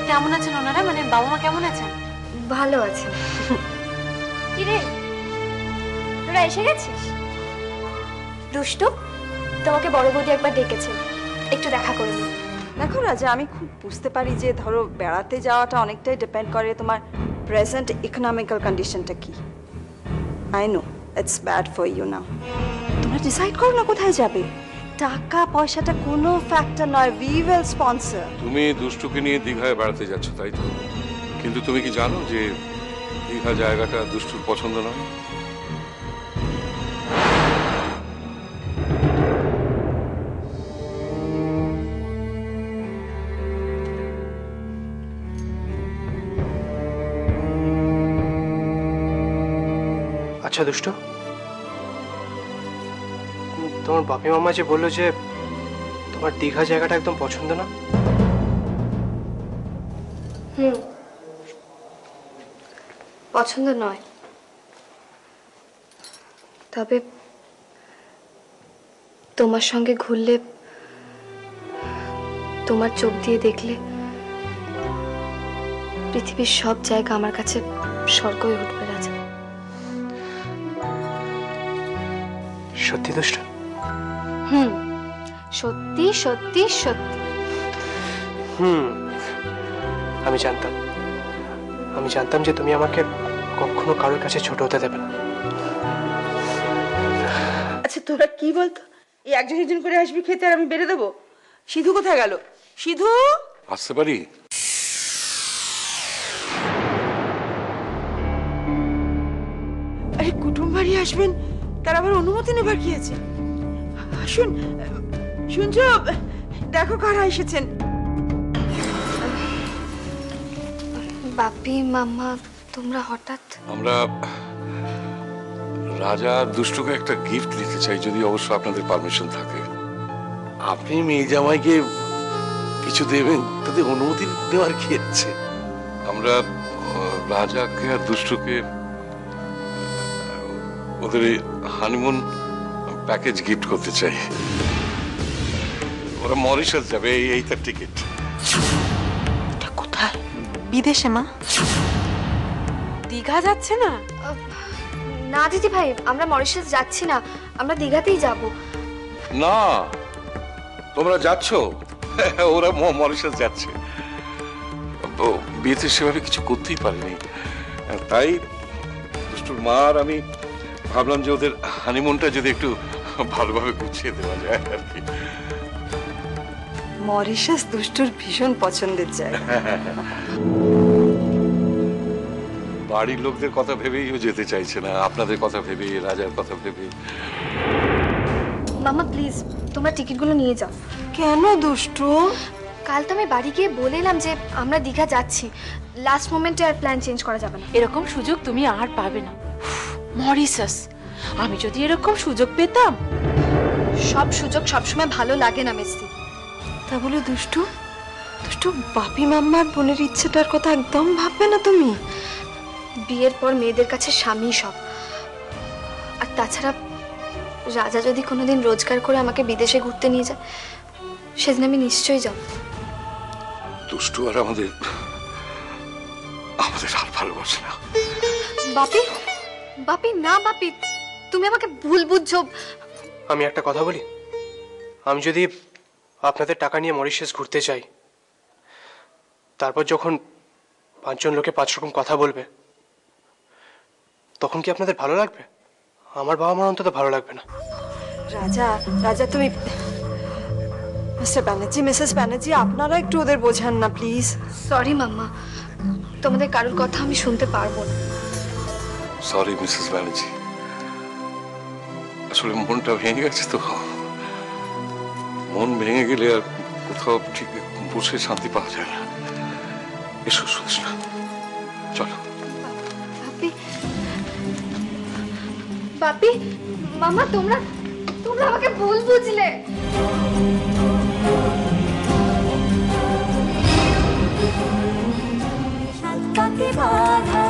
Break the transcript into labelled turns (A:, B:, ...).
A: কেমন আছেন ওনারা, মানে বাবা মা কেমন আছেন?
B: ভালো আছে। কি রে, তোরা এসে গেছিস? দুষ্টু, তোমাকে বড় বৌদি একবার ডেকেছে, একটু দেখা করে নি।
C: দেখো রাজা, আমি খুব বুঝতে পারি যে ধরো বেড়াতে যাওয়াটা অনেকটাই ডিপেন্ড করে তোমার প্রেজেন্ট ইকোনমিক্যাল কন্ডিশনটা কি। I know it's bad for you now. তোমরা ডিসাইড করো না কোথায় যাবে। টাকা পয়সাটা কোনো ফ্যাক্টর নয়, উই উইল স্পন্সর।
D: তুমি দুষ্টুকে নিয়ে দীঘায় বেড়াতে যাচ্ছ, তাই তো? কিন্তু তুমি কি জানো যে দীঘা জায়গাটা দুষ্টুর পছন্দ নয়?
E: আচ্ছা দুষ্টু, তোমার বাপি মামা যে বললো যে তোমার দীঘা জায়গাটা একদম পছন্দ না।
B: পছন্দ নয়, তবে তোমার সঙ্গে ঘুরলে, তোমার চোখ দিয়ে দেখলে পৃথিবীর সব জায়গা আমার কাছে স্বর্গ হয়ে উঠবে রাজা।
E: সত্যি দুষ্টু?
B: সত্যি সত্যি সত্যি।
E: আমি জানতাম যে তুমি আমাকে কখনো কারোর কাছে ছোট হতে দেবে না।
C: আচ্ছা তোরা কি বলতো, এই একজন একজন করে আসবি খেতে আর আমি বেড়ে দেবো? সিধু কোথায় গেল? সিধু,
D: আসতে পারি?
C: আরে কুটুম বাড়ি আসবেন, তার আবার অনুমতি নেবার কি আছে? শুনছো, দেখো কারা এসেছেন।
B: বাপি মামা, তোমরা হঠাৎ?
D: আমরা রাজা আর দুষ্টুকে একটা গিফট দিতে চাই, যদি অবশ্য আপনাদের পারমিশন থাকে। আপনি মেয়ে জামাইকে কিছু দেবেন, তাদের অনুমতি দেওয়ার কি আছে? আমরা রাজাকে আর দুষ্টুকে ওদের হানিমুন প্যাকেজ গিফট করতে চাই। ওরা মরিশাস যাবে, এই তার টিকিট।
A: কোথায়? বিদেশে মা? দীঘা যাচ্ছে না?
B: না দিদি ভাই, আমরা মরিশাস যাচ্ছি না, আমরা দীঘাতেই যাব।
D: না, তোমরা যাচ্ছ, ওরা মরিশাস যাচ্ছে। বিয়েতে সেভাবে কিছু করতেই পারিনি, তাই দুষ্টুর মা আর আমি ভাবলাম যে ওদের হানিমুনটা যদি একটু ভালোভাবে গুছিয়ে দেওয়া যায় আর কি।
C: মরিশাস দুষ্টুর ভীষণ পছন্দের জায়গা।
D: বাড়ির লোকদের কথা ভেবেই ও যেতে চাইছে না, আপনাদের কথা ভেবে, রাজার কথা ভেবে।
B: মামা প্লিজ, তোমরা টিকিটগুলো নিয়ে যাও।
C: কেন দুষ্টু?
B: কাল তো আমি বাড়ি গিয়ে বলে এলাম যে আমরা দীঘা যাচ্ছি, লাস্ট মোমেন্টে আর প্ল্যান চেঞ্জ করা যাবে না।
A: এরকম সুযোগ তুমি আর পাবে না। মরিশাস, আমি যদি এরকম সুযোগ পেতাম।
B: সব সুযোগ সবসময় ভালো লাগে না মেসি।
C: তা বলে দুষ্টু, বাপি মাম্মার বোনের ইচ্ছেটার কথা একদম ভাববে না তুমি?
B: বিয়ের পর মেয়েদের কাছে স্বামী সব। আর তাছাড়া রাজা যদি কোনোদিন রোজগার করে আমাকে বিদেশে ঘুরতে নিয়ে যায়, সেদিন আমি নিশ্চয়ই যাব।
D: দুষ্টু আর আমাদের আর ভালোবাসে না।
B: বাপি না বাপি, তুমি আমাকে ভুল বুঝছো।
E: আমি একটা কথা বলি, আমি যদি আপনাদের টাকা নিয়ে মরিশাস ঘুরতে চাই, তারপর যখন 5 জন লোকে 5 রকম কথা বলবে, তখন কি আপনাদের ভালো লাগবে? আমার বাবা মার অন্তত ভালো লাগবে না।
C: রাজা তুমি, মিস্টার ব্যানার্জি, মিসেস ব্যানার্জি, আপনারা একটু ওদের বোঝান না প্লিজ।
B: সরি মাম্মা, তোমাদের কারোর কথা আমি শুনতে পারবো না।
D: সরি মিসেস ব্যানার্জি, আসলে মনটা ভেঙে গেছে তো। মন ভেঙে গেলে আর কোথাও ঠিক বসে শান্তি পাওয়া যায় না। এসো সুদেশনা, চলো।
B: বাপি মামা, তোমরা আমাকে ভুল বুঝলে।
F: বাধা